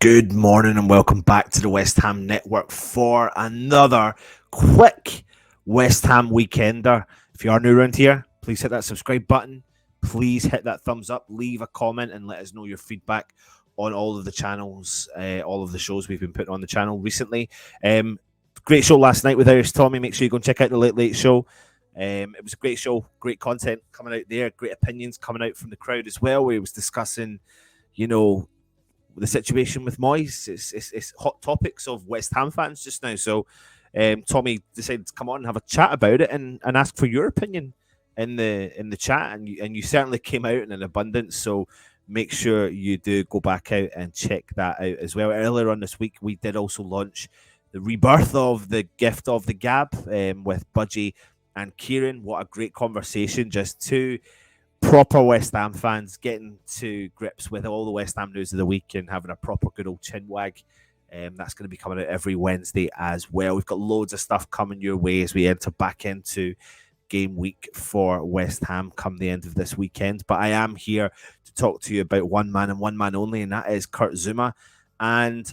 Good morning and welcome back to the West Ham Network for another quick West Ham weekender. If you are new around here, please hit that subscribe button. Please hit that thumbs up, leave a comment and let us know your feedback on all of the channels, all of the shows we've been putting on the channel recently. Great show last night with Irish Tommy. Make sure you go and check out the Late Show. It was a great show, great content coming out there, great opinions coming out from the crowd as well, where he was discussing, the situation with Moyes. It's hot topics of West Ham fans just now. So Tommy decided to come on and have a chat about it and ask for your opinion in the chat, and you certainly came out in an abundance. So make sure you do go back out and check that out as well. Earlier on this week, we did also launch the rebirth of the Gift of the Gab with Budgie and Kieran. What a great conversation, just two proper West Ham fans getting to grips with all the West Ham news of the week and having a proper good old chin wag. That's going to be coming out every Wednesday as well. We've got loads of stuff coming your way as we enter back into game week for West Ham come the end of this weekend. But I am here to talk to you about one man and one man only, and that is Kurt Zouma. And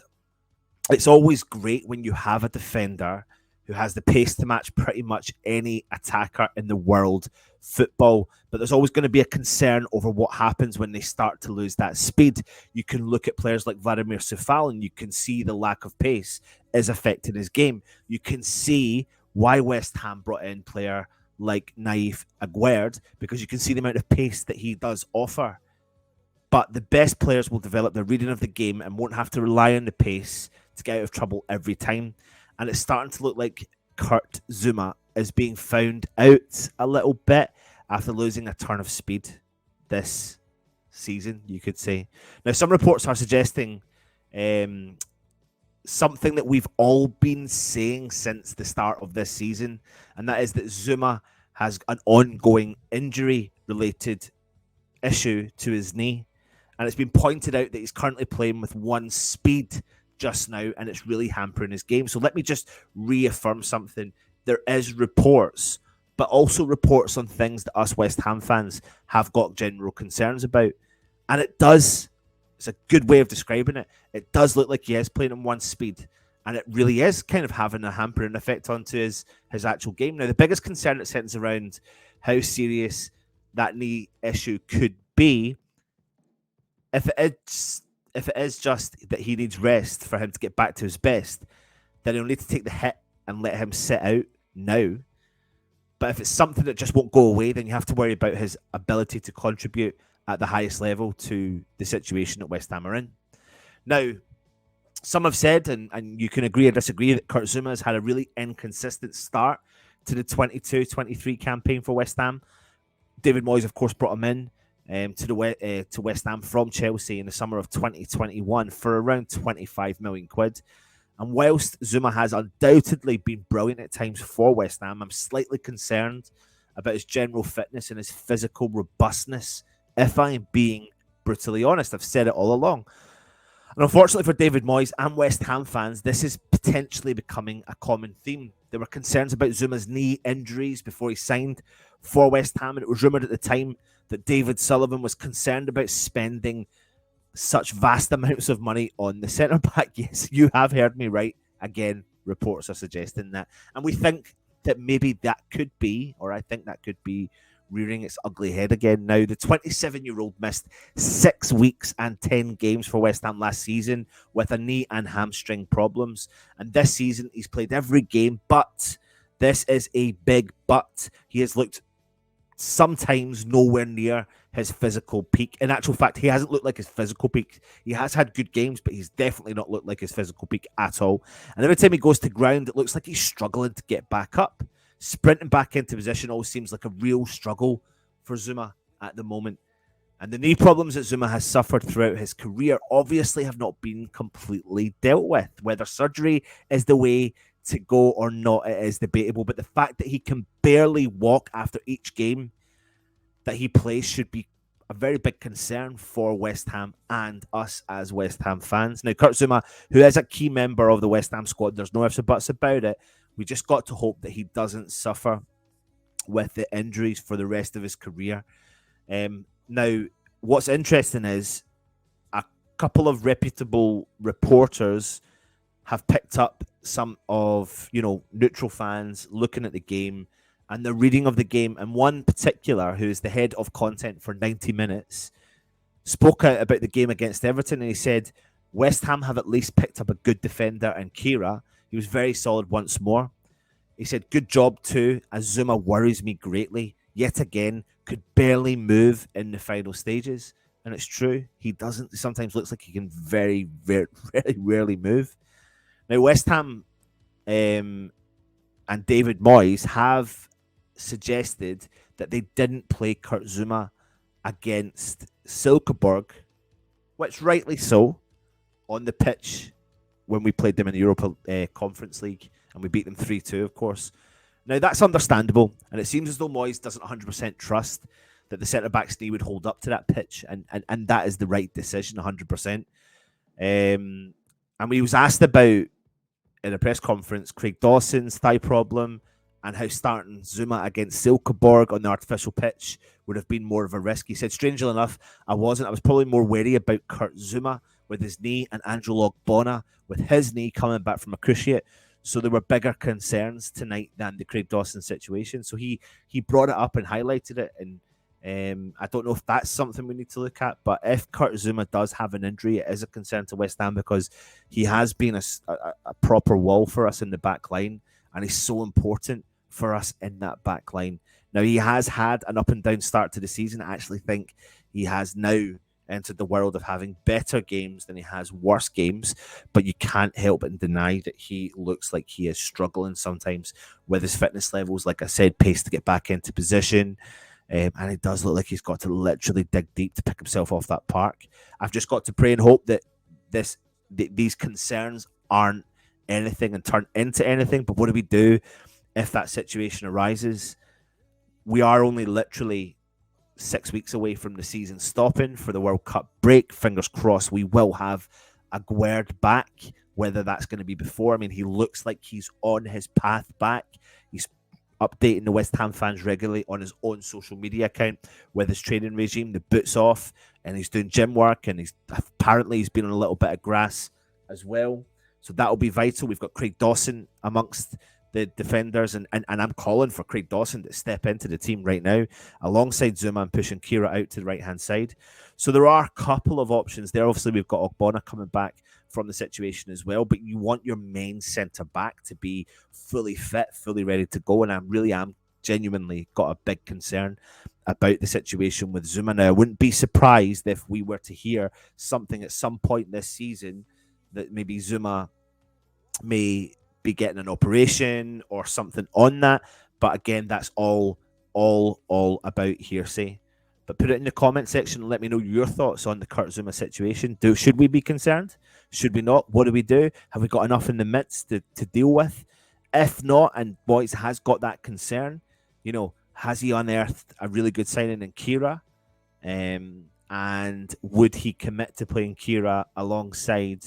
it's always great when you have a defender who has the pace to match pretty much any attacker in the world football. But there's always going to be a concern over what happens when they start to lose that speed. You can look at players like Vladimir Sefal and you can see the lack of pace is affecting his game. You can see why West Ham brought in a player like Naif Aguerd, because you can see the amount of pace that he does offer. But the best players will develop their reading of the game and won't have to rely on the pace to get out of trouble every time. And it's starting to look like Kurt Zouma is being found out a little bit after losing a turn of speed this season, you could say. Now, some reports are suggesting something that we've all been saying since the start of this season, and that is that Zouma has an ongoing injury-related issue to his knee. And it's been pointed out that he's currently playing with one speed just now, and it's really hampering his game. So let me just reaffirm something. There is reports, but also reports on things that us West Ham fans have got general concerns about. And it's a good way of describing it. It does look like he is playing in one speed, and it really is kind of having a hampering effect onto his actual game. Now, the biggest concern that centers around how serious that knee issue could be, if it is just that he needs rest for him to get back to his best, then he'll need to take the hit and let him sit out now. But if it's something that just won't go away, then you have to worry about his ability to contribute at the highest level to the situation that West Ham are in. Now, some have said, and you can agree or disagree, that Kurt Zouma has had a really inconsistent start to the 22-23 campaign for West Ham. David Moyes, of course, brought him in to West Ham from Chelsea in the summer of 2021 for around 25 million quid. And whilst Zouma has undoubtedly been brilliant at times for West Ham, I'm slightly concerned about his general fitness and his physical robustness, if I'm being brutally honest. I've said it all along. And unfortunately for David Moyes and West Ham fans, this is potentially becoming a common theme. There were concerns about Zouma's knee injuries before he signed for West Ham, and it was rumoured at the time that David Sullivan was concerned about spending such vast amounts of money on the centre-back. Yes, you have heard me right. Again, reports are suggesting that. And we think that maybe that could be, or I think that could be, rearing its ugly head again. Now, the 27-year-old missed 6 weeks and 10 games for West Ham last season with a knee and hamstring problems. And this season, he's played every game, but this is a big but. He has looked sometimes nowhere near his physical peak. In actual fact, he hasn't looked like his physical peak. He has had good games, but he's definitely not looked like his physical peak at all. And every time he goes to ground, it looks like he's struggling to get back up. Sprinting back into position always seems like a real struggle for Zouma at the moment. And the knee problems that Zouma has suffered throughout his career obviously have not been completely dealt with. Whether surgery is the way to go or not, it is debatable. But the fact that he can barely walk after each game that he plays should be a very big concern for West Ham and us as West Ham fans. Now, Kurt Zouma, who is a key member of the West Ham squad, there's no ifs or buts about it. We just got to hope that he doesn't suffer with the injuries for the rest of his career. Now, what's interesting is couple of reputable reporters have picked up some of, neutral fans looking at the game and the reading of the game. And one particular, who's the head of content for 90 Minutes, spoke out about the game against Everton, and he said, West Ham have at least picked up a good defender in Kira. He was very solid once more. He said, good job too, as Zouma worries me greatly. Yet again, could barely move in the final stages. And it's true. He doesn't. He sometimes looks like he can very, very, very rarely move. Now, West Ham and David Moyes have suggested that they didn't play Kurt Zouma against Silkeborg, which rightly so, on the pitch when we played them in the Europa Conference League, and we beat them 3-2, of course. Now, that's understandable, and it seems as though Moyes doesn't 100% trust that the centre-back's knee would hold up to that pitch, and that is the right decision, 100%. And when he was asked about, in a press conference, Craig Dawson's thigh problem and how starting Zouma against Silkeborg on the artificial pitch would have been more of a risk, he said, strangely enough, I wasn't. I was probably more wary about Kurt Zouma with his knee and Angelo Ogbonna with his knee coming back from a cruciate. So there were bigger concerns tonight than the Craig Dawson situation. So he brought it up and highlighted it. And I don't know if that's something we need to look at. But if Kurt Zouma does have an injury, it is a concern to West Ham because he has been a proper wall for us in the back line. And he's so important for us in that back line. Now, he has had an up and down start to the season. I actually think he has now entered the world of having better games than he has worse games, but you can't help but deny that he looks like he is struggling sometimes with his fitness levels. Like I said, pace to get back into position, and it does look like he's got to literally dig deep to pick himself off that park. I've just got to pray and hope that these concerns aren't anything and turn into anything. But what do we do if that situation arises? We are only literally 6 weeks away from the season stopping for the World Cup break. Fingers crossed we will have Aguerd back, whether that's going to be before. I mean, he looks like he's on his path back. He's updating the West Ham fans regularly on his own social media account with his training regime, the boots off, and he's doing gym work, and he's been on a little bit of grass as well. So that'll be vital. We've got Craig Dawson amongst the defenders, and I'm calling for Craig Dawson to step into the team right now alongside Zouma and pushing Kira out to the right-hand side. So there are a couple of options there. Obviously, we've got Ogbonna coming back from the situation as well, but you want your main centre-back to be fully fit, fully ready to go, and I really am genuinely got a big concern about the situation with Zouma. Now, I wouldn't be surprised if we were to hear something at some point this season that maybe Zouma may be getting an operation or something on that, but again, that's all about hearsay. But put it in the comment section and let me know your thoughts on the Kurt Zouma situation. Should we be concerned? Should we not? What do we do? Have we got enough in the midst to deal with? If not, and Boyce has got that concern, has he unearthed a really good signing in Kira? And would he commit to playing Kira alongside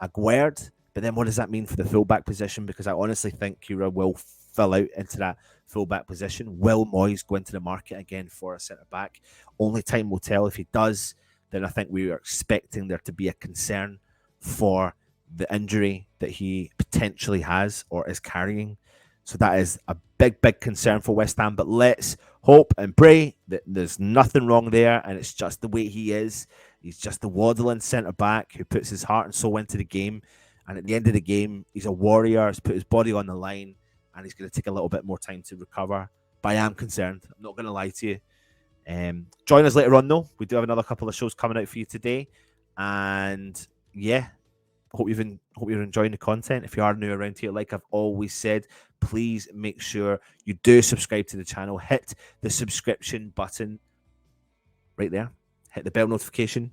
Aguerd? But then what does that mean for the fullback position? Because I honestly think Kira will fill out into that fullback position. Will Moyes go into the market again for a centre-back? Only time will tell. If he does, then I think we are expecting there to be a concern for the injury that he potentially has or is carrying. So that is a big, big concern for West Ham. But let's hope and pray that there's nothing wrong there and it's just the way he is. He's just a waddling centre-back who puts his heart and soul into the game. And at the end of the game, he's a warrior. He's put his body on the line, and he's going to take a little bit more time to recover. But I am concerned. I'm not going to lie to you. Join us later on, though. We do have another couple of shows coming out for you today. And, yeah, hope you're enjoying the content. If you are new around here, like I've always said, please make sure you do subscribe to the channel. Hit the subscription button right there. Hit the bell notification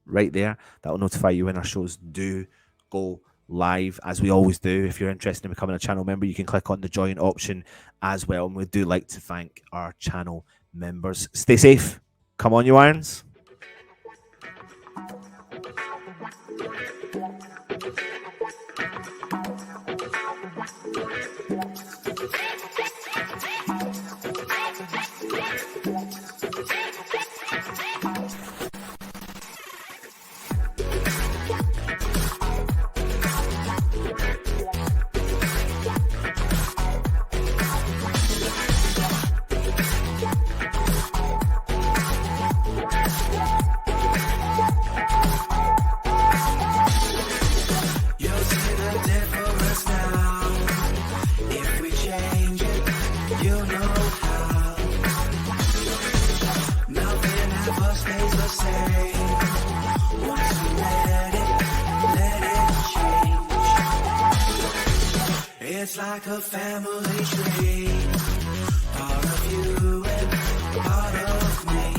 right there. That will notify you when our shows do go live, as we always do. If you're interested in becoming a channel member, you can click on the join option as well, and we do like to thank our channel members. Stay safe. Come on, you Irons. never stays the same. Once you let it change. It's like a family tree, part of you and part of me.